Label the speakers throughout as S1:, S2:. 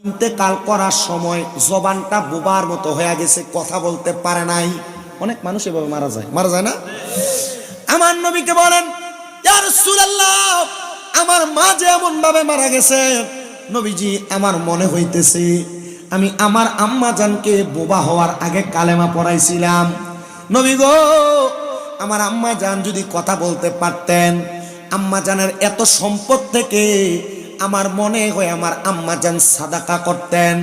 S1: ইন্তেকাল করার সময় জবানটা বোবার মতো হয়ে গেছে, কথা বলতে পারে নাই। অনেক মানুষ এভাবে মারা যায় না? আমার নবীকে বলেন, ইয়া রাসূলুল্লাহ, আমার মা যে এমন ভাবে মারা গেছে, নবীজি আমার মনে হইতেছে আমি আমার আম্মা জানকে বোবা হওয়ার আগে কালেমা পড়াইছিলাম। নবী গো, আমার আম্মা জান যদি কথা বলতে পারতেন, আম্মা জানের এত সম্পদ থেকে আমার মনে হয় আমার আম্মা জান সাদাকা করতেন।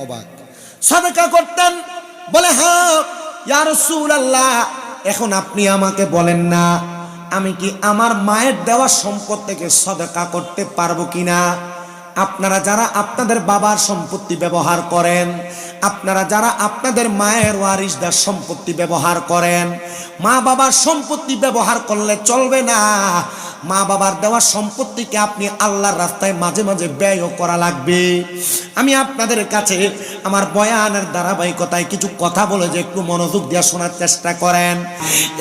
S1: অবাক, সাদাকা করতেন। বলে, হ্যাঁ ইয়া রাসূলুল্লাহ, এখন আপনি আমাকে বলেন না আমি কি আমার মায়ের দেওয়া সম্পদ থেকে সাদাকা করতে পারবো কিনা? আপনারা যারা আপনাদের বাবার সম্পত্তি ব্যবহার করেন, আপনারা যারা আপনাদের মায়ের ওয়ারিসদার সম্পত্তি ব্যবহার করেন, মা বাবার সম্পত্তি ব্যবহার করলে চলবে না। মা বাবার দেওয়া সম্পত্তিকে আপনি আল্লাহর রাস্তায় মাঝে মাঝে ব্যয়ও করা লাগবে। আমি আপনাদের কাছে আমার বয়ানের ধারাবাহিকতায় কিছু কথা বলে যে একটু মনোযোগ দিয়ে শোনার চেষ্টা করেন।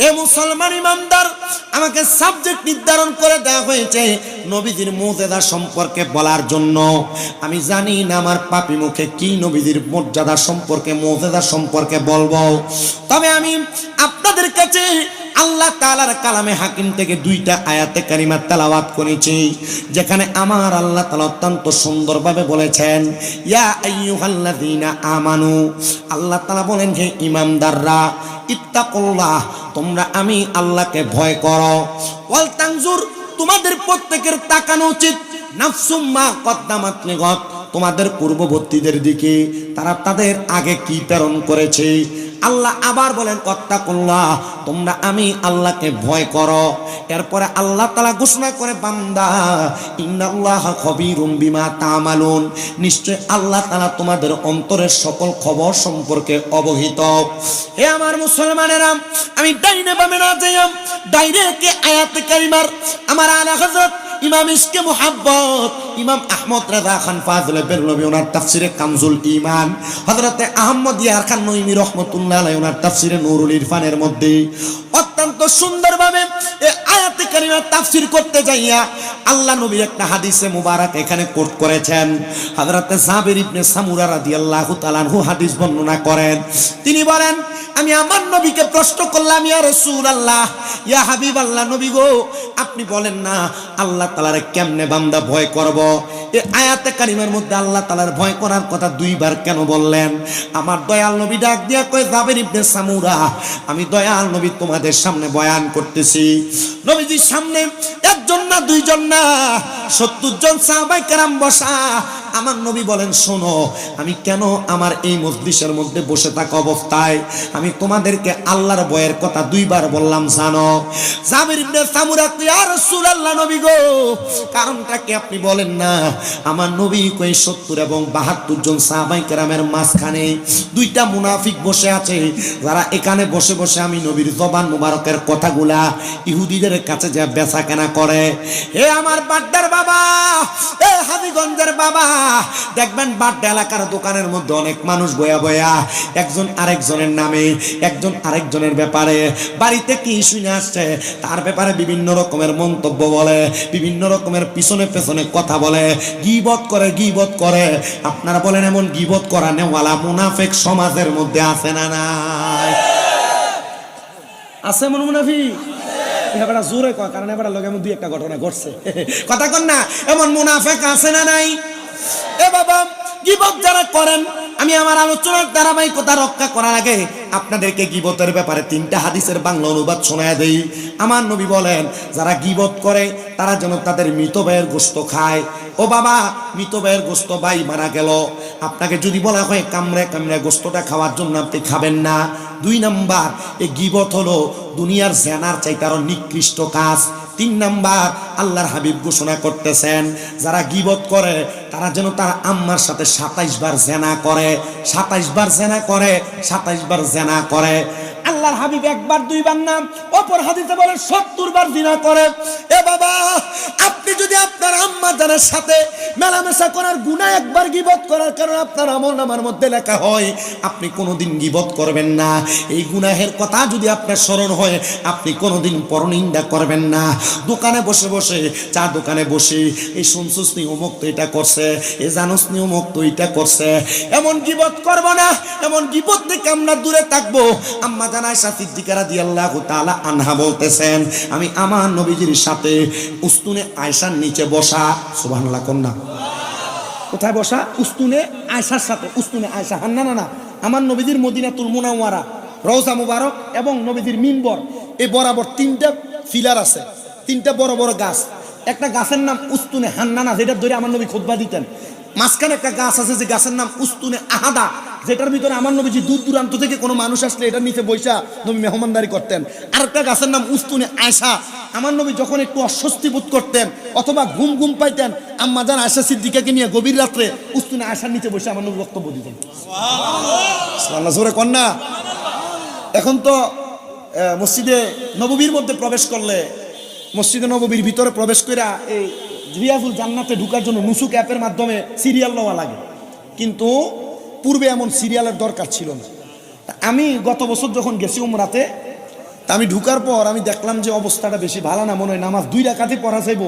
S1: এ মুসলমান ইমানদার, আমাকে সাবজেক্ট নির্ধারণ করে দেওয়া হয়েছে নবীজির মুজিজা সম্পর্কে বলার জন্য। আমি জানি না আমার পাপী মুখে কি নবীজির মর্যাদা সম্পর্কে, মুজিজা সম্পর্কে বলবো, তবে আমি আপনাদের কাছে আল্লাহ তাআলার কালামে হাকিম থেকে দুইটা আয়াতে কারিমা তেলাওয়াত করেছি, যেখানে আমার আল্লাহ তাআলা অত্যন্ত সুন্দরভাবে বলেছেন, ইয়া আইয়ুহাল্লাযীনা আমানু, আল্লাহ তাআলা বলেন যে ঈমানদাররা, ইত্তাকুল্লাহ, তোমরা আমি আল্লাহকে ভয় করো, ওয়াল তানজুর, তোমাদের প্রত্যেকের তাকানো উচিত, নাফসুম মা কদ্দামাত লিগাদ, তোমাদের পূর্ববর্তীদের দিকে তারা তাদের আগে কি প্রেরণ করেছে। আল্লাহ আবার বলেন ওয়াত্তাকুল্লাহ, তোমরা আমি আল্লাহকে ভয় করো। এরপরে আল্লাহ তাআলা ঘোষণা করে, বান্দা ইন্নাল্লাহা খবীরুম বিমা তা'মালুন, নিশ্চয় আল্লাহ তাআলা তোমাদের অন্তরের সকল খবর সম্পর্কে অবহিত। হে আমার মুসলমানেরা, আমি ডাইনে বামে না যাইম, ডাইরেক্ট আয়াতে কারিমার আমার আলা হযরত ইমাম ইশকে মুহাব্বত ইমাম আহমদ রাজা খান ফাজলে বেরলভী ওনার তাফসিরে কানজুল ঈমান, হযরতে আহমদ ইয়ার খান নঈমী রাহমাতুল্লাহ আলাইহি ওনার তাফসিরে নূরুল ইরফানের মধ্যে অত্যন্ত সুন্দরভাবে এই আয়াতে কারিমা তাফসীর করতে যাইয়া আল্লাহ নবীর একটা হাদিসে মুবারক এখানে কোট করেছেন। হযরতে জাবির ইবনে সামুরা রাদিয়াল্লাহু তাআলা আনহু হাদিস বর্ণনা করেন। তিনি বলেন, আমি আমার নবীকে প্রশ্ন করলাম, ইয়া রাসূলুল্লাহ, ইয়া হাবিবাল্লাহ, নবী গো, আপনি বলেন না আল্লাহ তাআলার কেমনে বান্দা ভয় করব? এই আয়াতে কারিমার মধ্যে আল্লাহ তাআলার ভয় করার কথা দুইবার কেন বললেন? আমার দয়াল নবী ডাক দিয়া কয়, জাবির ইবনে সামুরা, আমি দয়াল নবী তোমাদের সামনে বয়ান করতেছি। নবীজির সামনে একজন না দুইজন না 70 জন সাহাবায়ে কেরাম বসা। আমার নবী বলেন, শোনো, আমি কেন আমার এই মজলিসের মধ্যে বসে থাকা অবস্থায় আমি তোমাদেরকে আল্লাহর ভয়ের কথা দুইবার বললাম জানো? জাবির ইবনে সামুরা, ইয়া রাসূলুল্লাহ, নবী গো, কারণটা কি আপনি বলেন না? আমার নবী কই 70 এবং 72 জন সাহাবায়ে কেরামের মাঝখানে দুইটা মুনাফিক বসে আছে, যারা এখানে বসে বসে আমি নবীর জবান মুবারকের কথাগুলা ইহুদিদের কাছে যা বেচা কেনা করে। হে আমার বাড্ডার বাবা, এ হাজীগঞ্জের বাবা, দেখবেন বাড্ডা এলাকার দোকানের মধ্যে অনেক মানুষ বয়া বয়া একজন আরেকজনের নামে, একজন আরেকজনের ব্যাপারে বাড়িতে কি শুনে আসছে তার ব্যাপারে বিভিন্ন রকমের মন্তব্য বলে, বিভিন্ন রকমের পিছনে পেছনে কথা বলে, গীবত করে। আপনারা বলেন, এমন গীবত করা নেওয়ালা মুনাফিক সমাজের মধ্যে আছে না নাই? আছে এমন মুনাফিক? এবারে জোরে কয়, কারণ এবারে লগে এমন দুই একটা ঘটনা ঘটছে, কথা কন না, এমন মুনাফিক আছে না নাই? এ বাবা, গীবত যারা করেন, আমি আমার আলোচনার ধারাবাহিকতা রক্ষা করার আগে আপনাদেরকে গীবতের ব্যাপারে 3টা হাদিসের বাংলা অনুবাদ শোনায় দেই। আমার নবী বলেন, যারা গীবত করে তারা যেন তাদের মৃত ভাইয়ের গোশত খায়। ও বাবা, মৃত ভাইয়ের গোশত, ভাই মারা গেল, আপনাকে যদি বলা হয় কামড়ে কামড়ে গোশতটা খাওয়ার জন্য, আপনি খাবেন না। 2 নাম্বার, এই গীবত হলো দুনিয়ার জেনার চাইতে আরো নিকৃষ্ট কাজ। 3 নাম্বার, আল্লাহর হাবিব ঘোষণা করতেছেন, যারা গীবত করে তারা যেন তার আম্মার সাথে 27 বার জেনা করে, 27 বার জেনা করে, 27 বার জেনা করে। আল্লাহ আল্লাহর হাবিব একবার দুইবার না, অপর হাদিসে বলেন 70 বার জিনা করে। এ বাবা, আপনি যদি আপনার আম্মা জানের সাথে মেলামেশা করার গুনাহ একবার গীবত করার কারণে আপনার আমলনামার মধ্যে লেখা হয়, আপনি কোনোদিন গীবত করবেন না। এই গুনাহের কথা যদি আপনার স্মরণ হয়, আপনি কোনোদিন পরনিন্দা করবেন না। দোকানে বসে বসে, চা দোকানে বসে, এই শুনছুস নি অমুক তো এটা করছে, এ জানোস নি অমুক তো এটা করছে, এমন গীবত করব না। এমন গীবত থেকে আমরা দূরে থাকবো। আম্মা জান আয়েশা সিদ্দিকা রাদিয়াল্লাহু তাআলা আনহা বলতেছেন, আমি আমার নবীজির সাথে উস্তুনে আয়েশার নিচে বসা, সুবহানাল্লাহ কন্যা, কোথায় বসা? উস্তুনে আয়েশার সাথে। উস্তুনে আয়েশা হান্নানা না, আমার নবীজির মদিনাতুল মুনাওয়ারা রওজা মুবারক এবং নবীজির মিম্বর, এই বরাবর 3টা ফিলার আছে, 3টা বড় বড় গাছ। একটা গাছের নাম উস্তুনে হান্নানা, যেটা ধরে আমার নবী খুতবা দিতেন। মাঝখানে একটা গাছ আছে যে গাছের নাম উস্তুনে আহাদা, যেটার ভিতরে আমার নবীজি দূর দূরান্ত থেকে কোনো মানুষ আসলে এটার নিচে বৈশা নবী মেহমানদারি করতেন। আরেকটা গাছের নাম উস্তুনে আয়েশা, আমার নবী যখন একটু অস্বস্তি বোধ করতেন অথবা ঘুম ঘুম পাইতেন, আম্মা জান আয়েশা সিদ্দিকাকে নিয়ে গভীর রাত্রে উস্তুনে আয়েশার নিচে বসে আমার নবী বক্তব্য দিতেন। সুবহানাল্লাহ, জোরে কন্যা। এখন তো মসজিদে নববীর মধ্যে প্রবেশ করলে, মসজিদে নববীর ভিতরে প্রবেশ করে এই রিয়াজুল জান্নাতে ঢুকার জন্য নুসুক অ্যাপের মাধ্যমে সিরিয়াল নেওয়া লাগে, কিন্তু পূর্বে এমন সিরিয়ালের দরকার ছিল না। আমি গত বছর যখন গেছি উমরাতে, তা আমি ঢুকার পর আমি দেখলাম যে অবস্থাটা বেশি ভালো না। মনে হয় নামাজ 2 রাকাতই পড়া যাইব।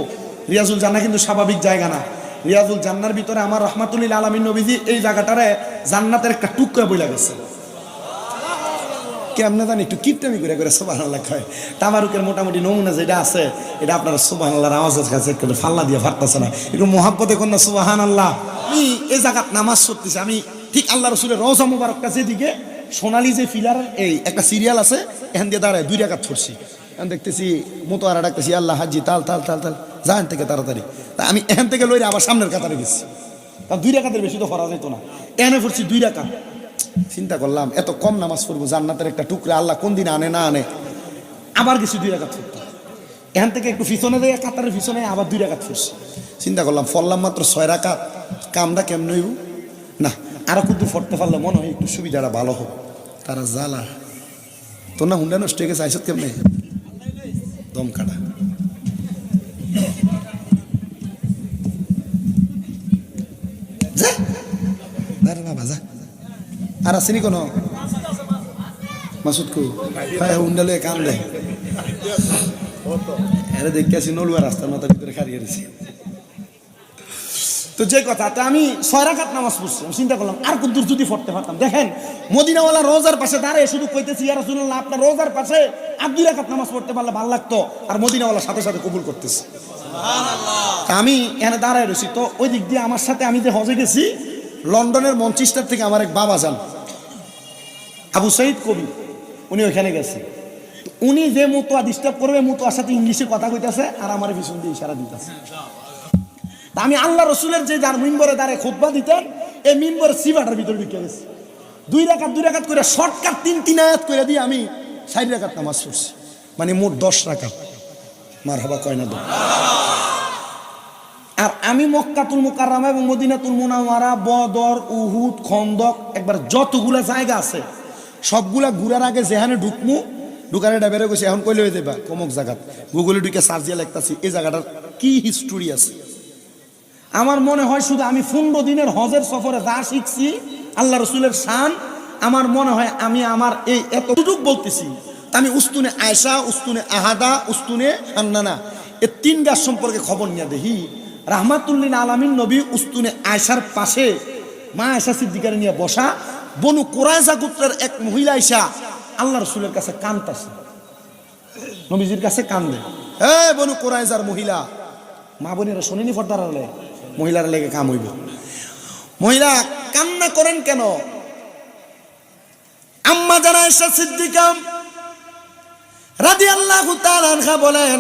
S1: রিয়াজুল জান্নাহ কিন্তু স্বাভাবিক জায়গা না। রিয়াজুল জান্নার ভিতরে আমার রহমাতুল্লিল আলামিন নবীজি এই জায়গাটারে জান্নাতের একটা টুকরা বইলা গেছে। কেমনে জানি একটু কিপটামি করে করে সুবহানাল্লাহ কয়। তাবারুকের মোটামুটি নমুনা যেটা আছে, এটা আপনারা সুবহানাল্লাহর আওয়াজের কাছে একটু ফাল্লা দিয়ে ফাটতেছে না, একটু মোহাব্বতে কোন না সুবহানাল্লাহ। আমি এই জায়গাত নামাজ পড়তেছি, আমি ঠিক আল্লাহ রসুলের রওজা মুবারকটা যেদিকে সোনালি যে ফিলার এই একটা সিরিয়াল আছে, এখান দিয়ে দাঁড়ায় 2 রাকাত পড়ছি। এখন দেখতেছি মোতোয়ারা ডাকতেছি, আল্লাহ হাজি তাল তাল তাল তাল, যান থেকে তাড়াতাড়ি। তা আমি এখান থেকে লইরে আবার সামনের কাতারে গেছি, তা 2 রাকাতের বেশি তো পড়া যেত না। এখানে পড়ছি 2 রাকাত। চিন্তা করলাম এত কম নামাজ পড়বো, জান্নাতের একটা টুকরা আল্লাহ কোন দিন আনে না আনে। আবার গেছি 2 রাকাত পড়তে, এখান থেকে একটু পিছনে দেয়, কাতারের পিছনে আবার 2 রাকাত পড়ছি। চিন্তা করলাম পড়লাম মাত্র 6 রাকাত, কামটা কেমন হইব না, আরো কিন্তু পড়তে পারলে মনে হয় একটু সুবিধাটা ভালো হোক। তারা জ্বালা তোর না হুন্ডা নষ্ট হয়ে গেছে, আইসত কেমনে দম কাটা। বাবা যা আর আসেনি কোনো মাসুদ কু হুন্ডা লয়ে কাম দেয়, এরা দেখতে আসি নলুয়া রাস্তার মাথার ভিতরে খারিয়ে দিছি। তো যে কথা, তা আমি 6 রাকাত নামাজ পড়ছি। আমি চিন্তা করলাম আর কত দূর যদি পড়তে পারতাম। দেখেন মদিনাওয়ালা রোজার পাশে দাঁড়ায় শুধু কইতেছি, ইয়া রাসূলুল্লাহ আপনার রোজার পাশে আর 2 রাকাত নামাজ পড়তে পারলে ভালো লাগতো, আর মদিনাওয়ালা সাথে সাথে কবুল করতেছে। সুবহানাল্লাহ। আমি এখানে দাঁড়ায় রয়েছি, তো ওই দিক দিয়ে আমার সাথে, আমি যে হজে গেছি লন্ডনের মঞ্চেস্টার থেকে আমার এক বাবা যান আবু সাইদ কবি, উনি ওইখানে গেছে। উনি যে মুতোয়া ডিস্টার্ব করবে, মুতোয়ার সাথে ইংলিশে কথা কইতেছে আর আমার পিছন দিয়ে ইশারা দিতেছে। আমি আল্লাহ রসুলের যে যার মিম্বরে দাঁড়ায় খুতবা দিতেন, এই মিম্বর সিবাটার ভিতরে ঢুকে গেছি। 2 রাকাত করে শর্টকাট 3 আয়াত করে দিয়ে আমি 4 রাকাত নামাজ পড়ছি, মানে মোট 10 রাকাত। মারহাবা কয় না দো। আর আমি মক্কাতুল মুকাররমা এবং মদিনাতুল মুনাওয়ারা, বদর, উহুদ, খন্দক, একবার যতগুলা জায়গা আছে সবগুলা ঘুরার আগে যেখানে ঢুকমু, ঢুকারে বেড়ে গেছে। এখন কইলে হয়ে যাবা কমক জায়গাত গুগলে ঢুকে সার্চ দিয়ে লিখতাছি এই জায়গাটার কি হিস্টোরি আছে। আমার মনে হয় শুধু আমি 15 দিনের হজের সফরে যা শিখছি আল্লাহ রসুলের শান, আমার মনে হয় আমি আমার এই এতটুক বলতেছি। আমি উস্তুনে আয়েশা, উস্তুনে আহাদা, উস্তুনে হান্নানা, এই 3 গাছ সম্পর্কে খবর নিয়ে দেখি। রাহমাতুল্লিল আলামিন নবী উস্তুনে আয়েশার পাশে মা আয়েশা সিদ্দিকার নিয়ে বসা, বনু কুরাইজা গোত্রের এক মহিলা আয়েশা আল্লাহ রসুলের কাছে কাঁদতেছে, নবীজির কাছে কান্দে। বনু কুরাইজার মহিলা, মা বোনেরা শোনেনি পর্দার হলে মহিলারা লেগে কাম হইব। মহিলা কান্না করেন কেন? আম্মা জান আয়েশা সিদ্দিকা রাদিয়াল্লাহু তাআলা আনহা বলেন,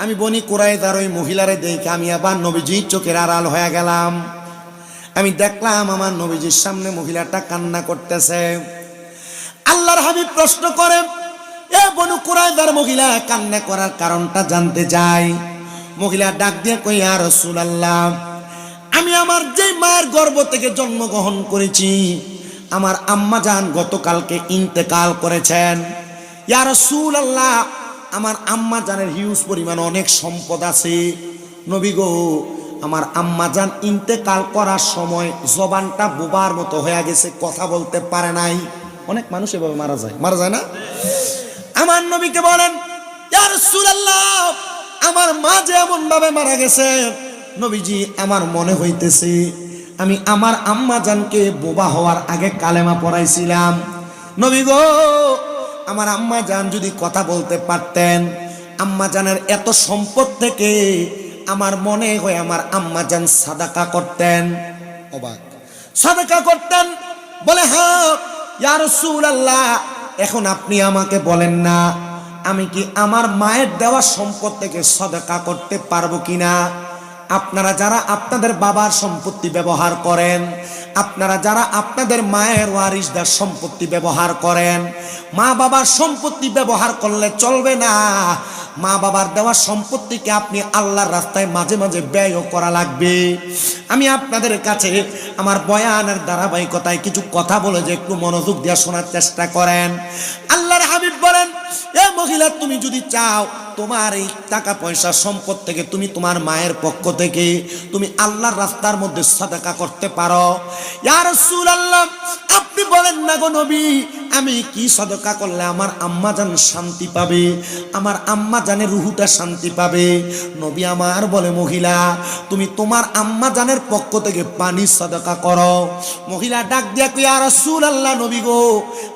S1: আমি বনি কুরাইজার ওই মহিলারে দেখে আমি আবার নবীজির চোখের আড়াল হয়ে গেলাম। আমি দেখলাম আমার নবীজির সামনে মহিলাটা কান্না করতেছে। আল্লাহর হাবিব প্রশ্ন করে, এ বনু কুরাইজার মহিলা কান্না করার কারণটা জানতে চাই। মহিলা ডাক দিয়ে কই, ইয়া রাসূলুল্লাহ, আমি আমার যে মায়ের গর্ভ থেকে জন্মগ্রহণ করেছি, আমার আম্মা জান গতকালকে ইন্তেকাল করেছেন। ইয়া রাসূলুল্লাহ, আমার আম্মা জানের হিউজ পরিমাণ অনেক সম্পদ আছে। নবী গো, আমার আম্মা জান ইন্তেকাল করার সময় জবানটা বোবার মতো হয়ে গেছে, কথা বলতে পারে নাই। অনেক মানুষ এভাবে মারা যায় না? আমার নবীকে বলেন, ইয়া রাসূলুল্লাহ, আমার মা যে এমন ভাবে মারা গেছে, নবীজি আমার মনে হইতেছে আমি আমার আম্মা জানকে বোবা হওয়ার আগে কালেমা পড়াইছিলাম। নবী গো, আমার আম্মা জান যদি কথা বলতে পারতেন, আম্মা জানের এত সম্পদ থেকে আমার মনে হয় আমার আম্মা জান সাদাকা করতেন। অবাক, সাদাকা করতেন। বলে, হ্যাঁ ইয়া রাসূলুল্লাহ, এখন আপনি আমাকে বলেন না আমি কি আমার মায়ের দেওয়া সম্পদ থেকে সাদাকা করতে পারবো কিনা? আপনারা যারা আপনাদের বাবার সম্পত্তি ব্যবহার করেন, আপনারা যারা আপনাদের মায়ের ওয়ারিসদার সম্পত্তি ব্যবহার করেন, মা বাবার সম্পত্তি ব্যবহার করলে চলবে না। মা বাবার দেওয়া সম্পত্তিকে আপনি আল্লাহর রাস্তায় মাঝে মাঝে ব্যয়ও করা লাগবে। আমি আপনাদের কাছে আমার বয়ানের ধারাবাহিকতায় কিছু কথা বলে যে একটু মনোযোগ দিয়ে শোনার চেষ্টা করেন। আল্লাহর হাবিব বলেন, এ মহিলা, তুমি যদি চাও তোমার এই টাকা পয়সা সম্পদ থেকে তুমি তোমার মায়ের পক্ষ থেকে তুমি আল্লাহর রাস্তার মধ্যে সাদাকা করতে পারো। ইয়া রাসূলুল্লাহ, আপনি বলেন না গো নবী, আমি কি সাদাকা করলে আমার আম্মা জান শান্তি পাবে, আমার আম্মা জানের রুহুটা শান্তি পাবে? নবী আমার বলে, মহিলা, তুমি তোমার আম্মা জানের পক্ষ থেকে পানি সাদাকা করো। মহিলা ডাক দিয়া কই, ইয়া রাসূলুল্লাহ, নবী গো,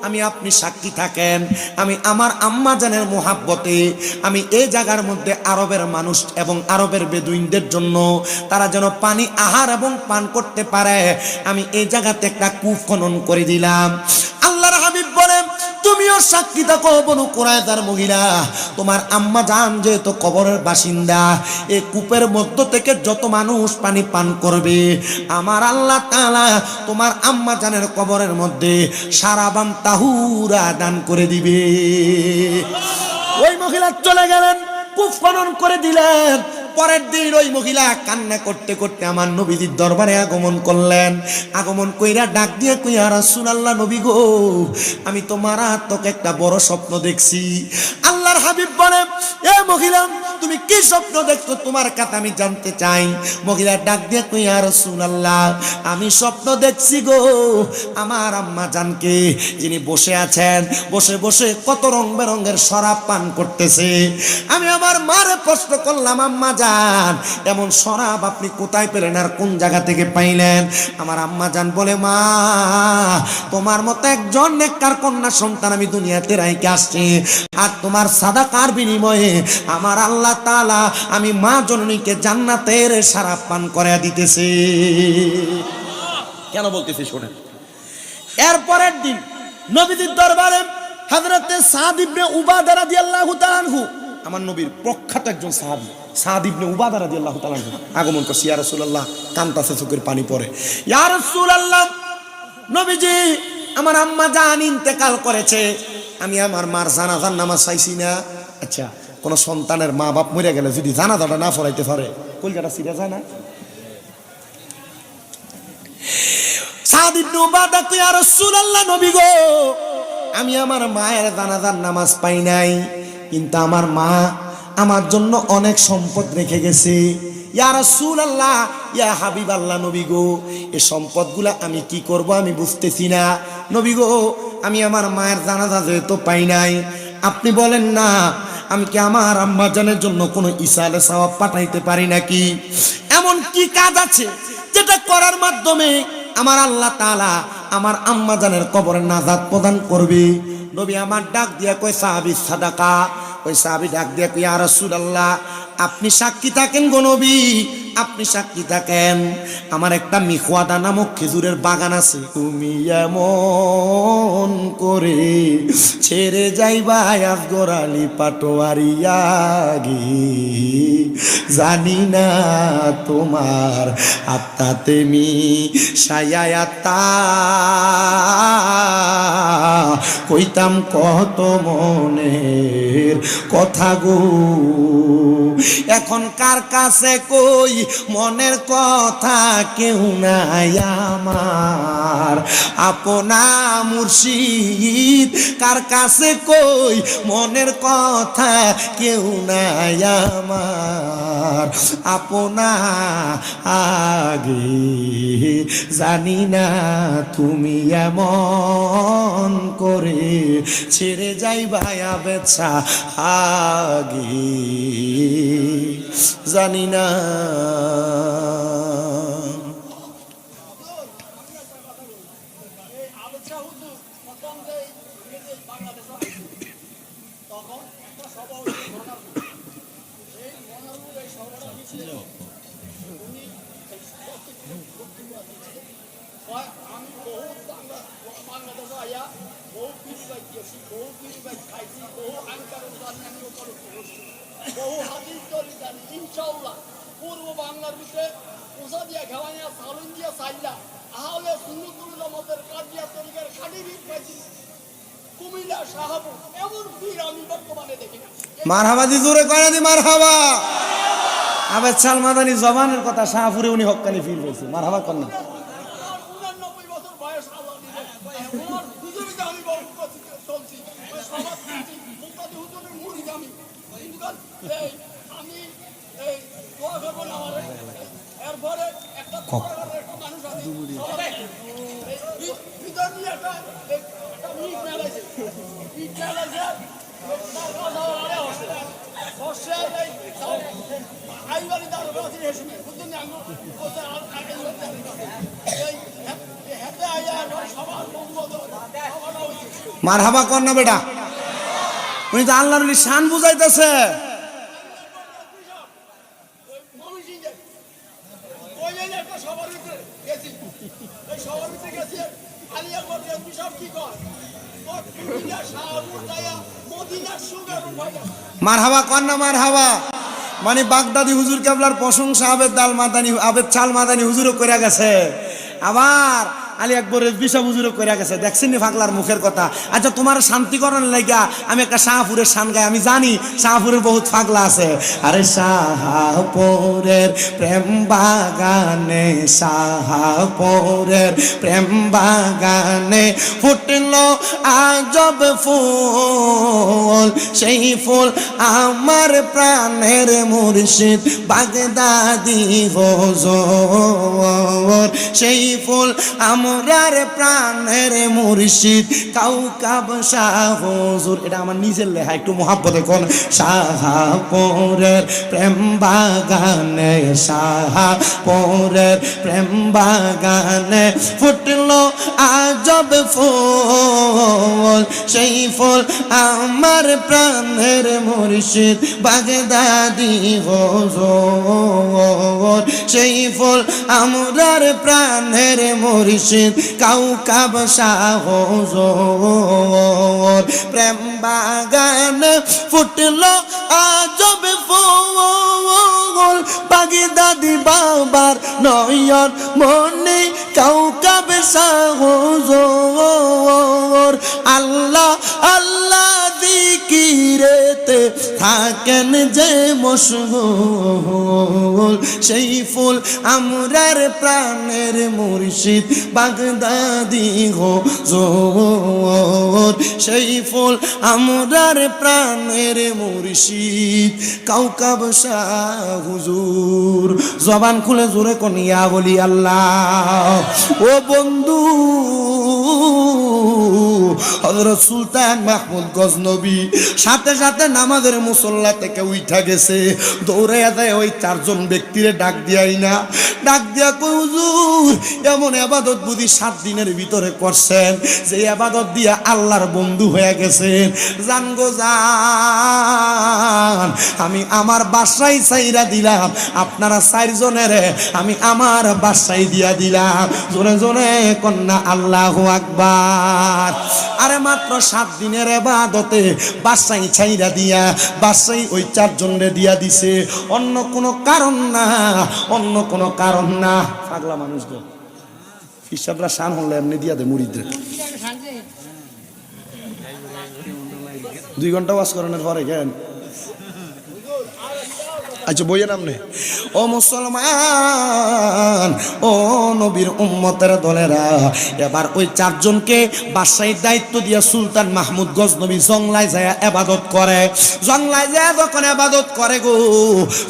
S1: আমি আপনি সাক্ষী থাকেন, আমি আমার আম্মা জানের মোহাব্বতে আমি এই জায়গার মধ্যে আরবের মানুষ এবং আরবের বেদুইনদের জন্য তারা যেন পানি আহার এবং পান করতে পারে, আমি এই জায়গাতে একটা কূপ খনন করে দিলাম। আল্লাহর হাবিব বলেন, তুমিও সাক্ষী থাকো বনু কুরায়জার মহিলা, তোমার আম্মা জান যেহেতু কবরের বাসিন্দা, এই কূপের মধ্য থেকে যত মানুষ পানি পান করবে, আমার আল্লাহ তাআলা তোমার আম্মা জানের কবরের মধ্যে সারাবান তাহুরা দান করে দিবে। ওই মহিলা চলে গেলেন, কূপ খনন করে দিলেন। পরের দিন ওই মহিলা কান্না করতে করতে আমার নবীজির দরবারে আগমন করলেন। আগমন কইরা ডাক দিয়ে কই, ইয়া রাসূলুল্লাহ, নবী গো, আমি তো মারাত্মক একটা বড় স্বপ্ন দেখছি। আল্লাহর হাবিব বলে, এ মহিলা, তুমি কি স্বপ্ন দেখছো, তোমার কথা আমি জানতে চাই। মহিলা ডাক দিয়ে কই, ইয়া রাসূলুল্লাহ, আমি স্বপ্ন দেখছি গো, আমার আম্মা জানকে যিনি বসে আছেন, বসে বসে কত রং বেরঙের শরাব পান করতেছে। আমি আমার মারে প্রশ্ন করলাম, আম্মা জান, এমন শরাব আপনি কোথায় পেলেন আর কোন জায়গা থেকে পাইলেন? আমার আম্মা জান বলে, মা, তোমার মতো একজন নেককার কন্যা সন্তান আমি দুনিয়াতে রাইখে আসছি, আর তোমার সাদাকার বিনিময়ে আমার আল্লাহ তাআলা আমি মা জননীকে জান্নাতের শরাব পান করে দিতেছে। কেন বলতেছি শোনেন। এরপরের দিন নবীজির দরবারে হযরতে সাদ ইবনে উবাদা রাদিয়াল্লাহু তাআলা আনহু, আমার নবীর প্রখ্যাত একজন সাহাবী সাদ ইবনে উবাদা রাদিয়াল্লাহু তাআলা আনহু আগমন করছে। ইয়া রাসূলুল্লাহ, কান্তাছে, চোখের পানি পড়ে। ইয়া রাসূলুল্লাহ, নবীজি, আমার আম্মা জান ইন্তেকাল করেছে, আমি আমার মার জানাজার নামাজ চাইছি না। আচ্ছা, কোন সন্তানের মা বাপ মরে গেলে যদি জানাজাটা না পড়াইতে পারে, কলকাতা সিরা যায় না? সাদ ইবনে উবাদা কই, ইয়া রাসূলুল্লাহ, নবী গো, আমি আমার মায়ের জানাজার নামাজ পাই নাই, কিন্তু আমার মা আমার জন্য অনেক সম্পদ রেখে গেছে। ইয়া রাসূলুল্লাহ, ইয়া হাবিবাল্লাহ, নবী গো, এই সম্পদগুলা আমি কি করব আমি বুঝতেছি না। নবী গো, আমি আমার মায়ের জানাজা যেহেতু পাই নাই, আপনি বলেন না আমি কি আমার আম্মা জানের জন্য কোনো ইসালে সওয়াব পাঠাইতে পারি নাকি? এমন কি কাজ আছে যেটা করার মাধ্যমে আমার আল্লাহ তাআলা আমার আম্মা জানের কবরে নাজাত প্রদান করবে? নবী আমার ডাক দিয়া কয়, সাহাবী সাদাকা। ওই সাহাবী ডাক দিয়া কয়, ইয়া রাসূলুল্লাহ, আপনি সাক্ষী থাকেন গো নবী, আপনি সাক্ষী থাকেন, আমার একটা মিখওয়াদা নামক খেজুরের বাগান আছে, তুমি এমন করে ছেড়ে যাইবা আজগর আলী পাটোয়ারিয়া গে, জানি না তোমার আত্মাতে মি সায়াতা কইতাম কত মনের কথা গো, এখন কার কাছে কই মনের কথা, কেউ নাই আমার। আমার আপনা মুর্শিদ কার কাছে কই মনের কথা কেউ নাই আমার আপনা আগে জানি না তুমি এমন করে ছেড়ে যাইবা বেছা আগে জানি না
S2: বহু হাদিস তরি জানি ইনশাআল্লাহ পূর্ব বাংলার ভিতরে উষা দিয়া খেলাইয়া সালুন দিয়া সাইলা আহলে সুন্নতুল জামাতের কাজিয়া তরিকার খাঁটি বীর পাইছি কুমিল্লা শাহপুর এমন বীর আমি বর্তমানে দেখি না।
S1: মারহাবা দি জোরে কয় দি মারহাবা আবে চাল মাদানি জবানের কথা শাহপুরে উনি হক্কানি ফিল হইছে মারহাবা কোন না
S2: 89 বছর বয়স আল্লাহ দিলে ওনার হুজুরকে আমি বলছি চলছি সমাজ মুক্তাদি হুজুরের মুরিদ আমি এই আমি এই দোয়া করব না আমারে এরপরে একটা মানুষ আছে ভিতর নিয়ে একটা মিট মেলাইছে তার কথা আরে হচ্ছে বসে এই আইবারি দাঁড় করেছি হেসুমে বুঝছেন না আমি আগে এই হেতে আইয়া সবার বন্ধু
S1: মারহাবা কোন না বেটা উনি তো আল্লাহর শান বুঝাইতেছে মারহাবা কোন না মারহাবা মানে বাগদাদি হুজুর কেবলার প্রশংসা আবেদ দাল মাদানি আবেদ চাল মাদানি হুজুরও করে গেছে আবার আলী আকবরের বিশা হুজুরও করে গেছে দেখছেন নি ফাগলার মুখের কথা আচ্ছা তোমার শান্তিকরণ লাগা আমি একটা শাহপুরের শান গাই আমি জানি শাহপুরের বহুত ফাগলা আছে আরে শাহপুরের প্রেম বাগানে শাহপুরের প্রেম বাগানে ফুটলো আজব ফুল সেই ফুল আমার প্রাণের মুর্শিদ বাগদাদি হুজুর সেই ফুল আমরার প্রাণের মুর্শিদ কাউকাব শাহ হুজুর এটা আমার নিজের লেখা একটু মহাব্বতে কোন শাহপুরের প্রেম বাগানে শাহপুরের প্রেম বাগানে ফুটলো আজব ফুল সেই ফুল আমার প্রাণের মুর্শিদ বাগদাদি হুজুর সেই ফুল আমরার প্রাণের মুর্শিদ কাউকাব শাহ হুজুর প্রেম বাগানে ফুটলো আজব ফুল বাগদাদি বাবার নয়ন মনে কাউকাব শাহ হুজুর আল্লাহ আল্লাহ জিকিরেতে থাকেন যে মশগুল সেই ফুল আমরার প্রাণের মুর্শিদ বাগদাদি হুজুর সেই ফুল আমরার প্রাণের মুর্শিদ কাউকাব শাহ হুজুর জবান খুলে জোরে কনিয়া বলি আল্লাহ ও বন্ধু হযরত সুলতান মাহমুদ গজনবী সাথে সাথে নামাজের মুসল্লা থেকে উঠা গেছে দৌড়াইয়া যায় ওই চারজন ব্যক্তিরে ডাক দিয়াই না ডাক দিয়া কই হুজুর এমন ইবাদত বুঝি 7 দিনের ভিতরে করছেন যে ইবাদত দিয়া আল্লাহর বন্ধু হয়ে গেছেন জান গো জান আমি আমার বাসায় চাইরা দিলাম আপনারা 4 জনের আমি আমার বাসায় দিয়া দিলাম জোরে জোরে কন্যা আল্লাহু আকবার আরে মাত্র 7 দিনের ইবাদতে বাসায় ছাইরা দিয়া বাসায় ওই 4 জনরে দিয়া দিছে অন্য কোনো কারণ না অন্য কোনো কারণ না পাগলা মানুষ গো হিসাবরা শান হলে এমনি দিয়া দে মুরিদরে 2 ঘন্টা ওয়াজ করানোর পরে কেন আচ্ছা বইয়ের নাম নেই ও মুসলমান, ও নবীর উম্মতের দলেরা, এবার ওই চারজনকে বাদশাহীর দায়িত্ব দিয়ে সুলতান মাহমুদ গজনবী জংলায় যায় ইবাদত করে। জংলায় যায় যখন ইবাদত করে গো,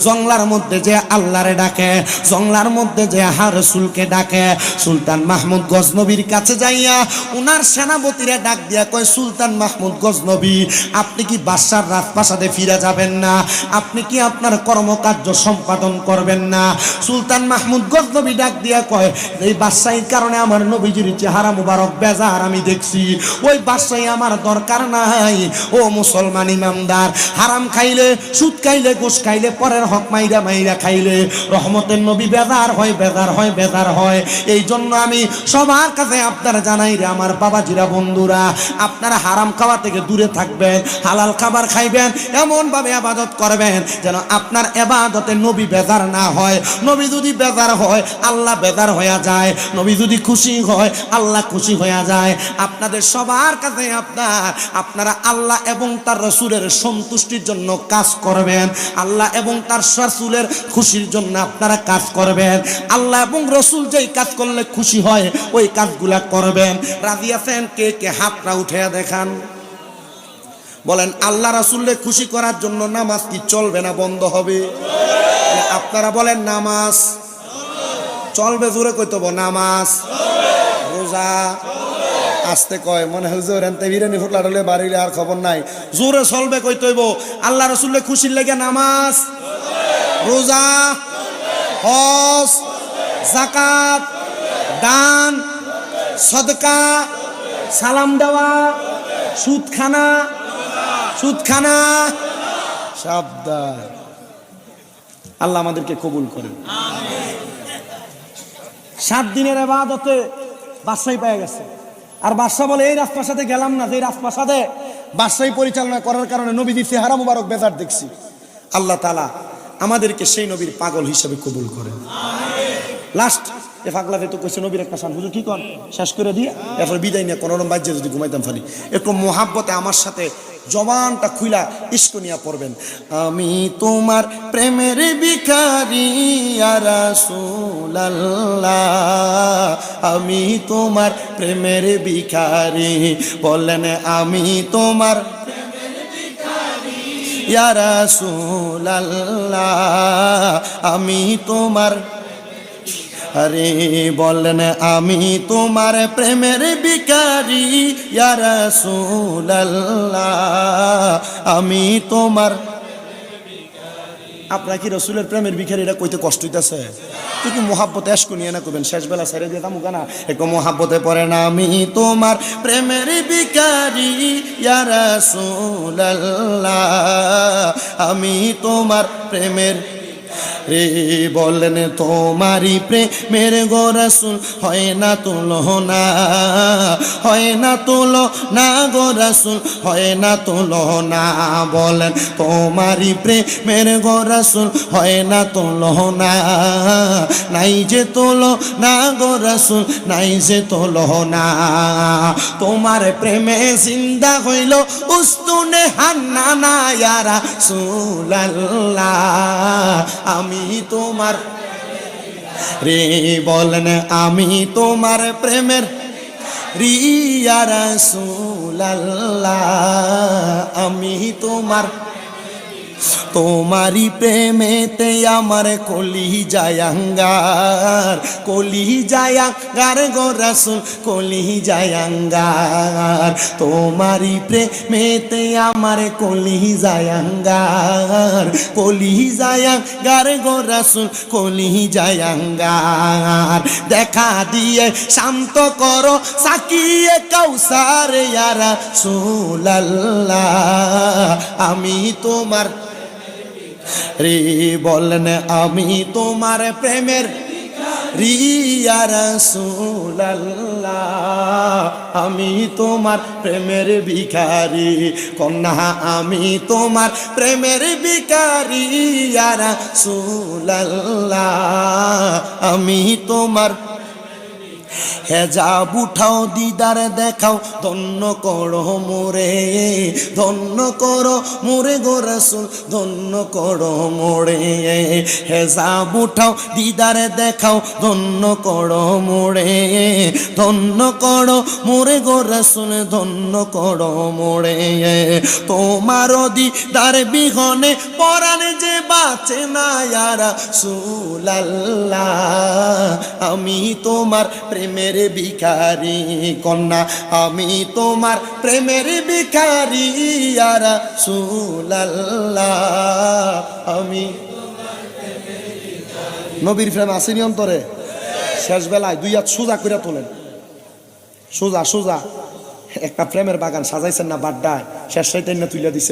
S1: জংলার মধ্যে যে আল্লাহরে ডাকে, জংলার মধ্যে যে রাসূলকে ডাকে, সুলতান মাহমুদ গজনবীর কাছে যাইয়া উনার সেনাপতিরা ডাক দিয়া কয়, সুলতান মাহমুদ গজনবী, আপনি কি বাদশার রাজপ্রাসাদে ফিরে যাবেন না? আপনি কি আপনার কর্মকার্য সম্পাদন করবেন না? সুলতান মাহমুদ গজনবী ডাক দিয়া কয়, এই বাদশাহীর কারণে আমার নবীজির চেহারা মুবারক বেজার আমি দেখছি, ওই বাদশাহী আমার দরকার নাই। ও মুসলমান ইমানদার, হারাম খাইলে, সুদ খাইলে, ঘুষ খাইলে, পরের হক মাইরা মাইরা খাইলে রহমতের নবী বেজার হয়, বেজার হয়, বেজার হয়। এই জন্য আমি সবার কাছে আপনারা জানাই রে আমার বাবাজিরা, বন্ধুরা, আপনারা হারাম খাওয়া থেকে দূরে থাকবেন, হালাল খাবার খাইবেন, এমন ভাবে ইবাদত করবেন যেন আপনার ইবাদতে নবী বেজার না হয়। নবী যদি বেজার হয় আল্লাহ বেজার হয়ে যায়, নবী যদি খুশি হয় আল্লাহ খুশি হয়ে যায়। আপনাদের সবার কাছে আপনারা আল্লাহ এবং তার রাসূলের সন্তুষ্টির জন্য কাজ করবেন, আল্লাহ এবং তার রাসূলের খুশির জন্য আপনারা কাজ করবেন। আল্লাহ এবং রাসূল যেই কাজ করলে খুশি হয় ওই কাজগুলা করবেন। রাজি আছেন? কে কে হাতটা উঠে দেখান, বলেন আল্লাহ রাসূলকে খুশি করার জন্য নামাজ কি চলবে না বন্ধ হবে? আপনারা বলেন নামাজ চলবে, জোরে কইতব নামাজ, রোজা আস্তে কয়, মনে হয় হুজুর এনতে বিরিয়ানি ফুটলা ডলে বাড়িলে আর খবর নাই, জোরে চলবে কইতইব। আল্লাহ রাসূলকে খুশির লাগে নামাজ, রোজা, হজ, যাকাত, দান, সদকা, সালাম দেওয়া, সুদখানা, সুদখানা, সাবধান। আল্লাহ আমাদেরকে কবুল করেন। 7 দিনের ইবাদতে বাদশাহী পেয়ে গেছে, আর বাদশাহ বলে এই রাজপ্রাসাদে গেলাম না, যে রাজপ্রাসাদে বাদশাহী পরিচালনা করার কারণে নবীজির চেহারা মুবারক বেজার দেখছি। আল্লাহ তাআলা আমাদেরকে সেই নবীর পাগল হিসেবে কবুল করেন। লাস্ট এ পাগলাতে তো কইছে নবীর একটা শান, হুজুর কি কর শেষ করে দিয়ে এরপর বিদায় নিয়ে কোনোরকম বাজ্যে যদি ঘুমাইতাম ফালি, একটু মোহাব্বতে আমার সাথে জবানটা খুইলা ইশক নিয়া পড়বেন। আমি তোমার প্রেমের ভিখারি ইয়া রাসূলুল্লাহ, আমি তোমার প্রেমের ভিখারি, বলেন আমি তোমার ইয়া রাসূলুল্লাহ, আমি তোমার, আরে বলেন আমি তোমার প্রেমের ভিখারি ইয়া রাসূলুল্লাহ, আমি তোমার। আপনারা কি রাসূলের প্রেমের ভিখারি এটা কইতে কষ্ট হইতাছে? একটু মোহাব্বতে এশক নিয়ে না করবেন, শেষ বেলা ছেড়ে দিয়ে তামু গানা একটু মোহাব্বতে পড়েন। আমি তোমার প্রেমের ভিখারি ইয়া রাসূলুল্লাহ, আমি তোমার প্রেমের রে, বলেন তোমারি প্রেমের গো রাসূল হয় না তুলনা, হয় না তুলনা গো রাসূল, হয় না তুলনা, বলেন তোমারি প্রেমের গো রাসূল হয় না তুলনা, নাই যে তুলনা গো রাসূল, নাই যে তুলনা। তোমার প্রেমে জিন্দা হইল উস্তুনে হান্নানা ইয়া রাসূলুল্লাহ, আমি তোমার রে, বলেন আমি তোমার প্রেমের ইয়া রাসূলুল্লাহ, আমি তোমার, তোমারি প্রেমেতে আমার কলিজায় আঙ্গার, কলিজায় আঙ্গার গো রাসূল, কলিজায় আঙ্গার, তোমারি প্রেমেতে আমার কলিজায় আঙ্গার, কলিজায় আঙ্গার গো রাসূল, কলিজায় আঙ্গার। দেখা দিয়ে শান্ত করো সাকিয়ে কাউসার ইয়া রাসূলুল্লাহ, আমি তোমার রে, বলেন আমি তোমার প্রেমের ইয়া রাসূলুল্লাহ, আমি তোমার প্রেমের ভিখারি, কন্যা আমি তোমার প্রেমের ভিখারি ইয়া রাসূলুল্লাহ, আমি তোমার হেজাব উঠাও দিদার দেখাও ধন্য করো মোরে, ধন্য করো মোরে গো রাসূল ধন্য করো মোরে। হেজাব উঠাও দিদার দেখাও ধন্য করো মোরে, ধন্য করো মোরে গো রাসূল ধন্য করো মোরে। তোমার দিদার বিহনে পরাণ যে বাঁচে না ইয়া রাসূলুল্লাহ, আমি তোমার প্রেমের ভিখারি কন্যা, আমি তোমার প্রেমের ভিখারি ইয়া রাসূলুল্লাহ, আমি নবীর প্রেম আসেনি অন্তরে? শেষ বেলায় দুই হাত সোজা করে তোলেন, সোজা সোজা। একটা প্রেমের বাগান সাজাইছেন না বাড্ডায়, শেষ সাইটাই না তুইলা দিছে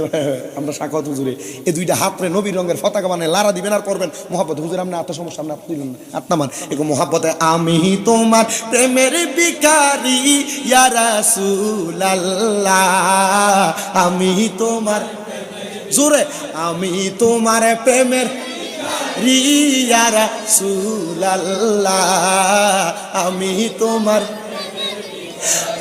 S1: আমরা সাকাওয়াত হুজুরে। এই দুইটা হাতরে নবীর রঙের পতাকা বানায় লারা দিবেন আর করবেন মোহাব্বত। হুজুর আপনি এত সমস্যা আপনি তুলেন না আপনার এরকম মোহাব্বতে, আমি তোমার প্রেমের ভিখারি ইয়া রাসূলুল্লাহ, আমি তোমার জোরে, আমি তোমার প্রেমের ইয়া রাসূলুল্লাহ, আমি তোমার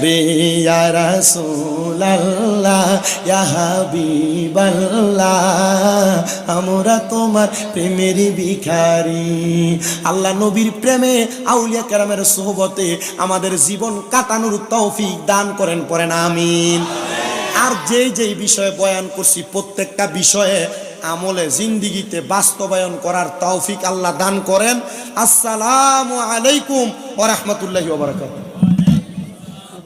S1: ইয়া রাসূলুল্লাহ ইয়া হাবিবাল্লাহ, আমরা তোমার প্রেমের ভিখারি। আল্লাহ নবীর প্রেমে আউলিয়া কেরামের সোহবতে আমাদের জীবন কাটানোর তৌফিক দান করেন, পড়েন আমিন। আর যেই বিষয়ে বয়ান করছি প্রত্যেকটা বিষয়ে আমলে জিন্দিগিতে বাস্তবায়ন করার তৌফিক আল্লাহ দান করেন। আসসালামু আলাইকুম ওয়া রাহমাতুল্লাহি ওয়া বারাকাতুহু।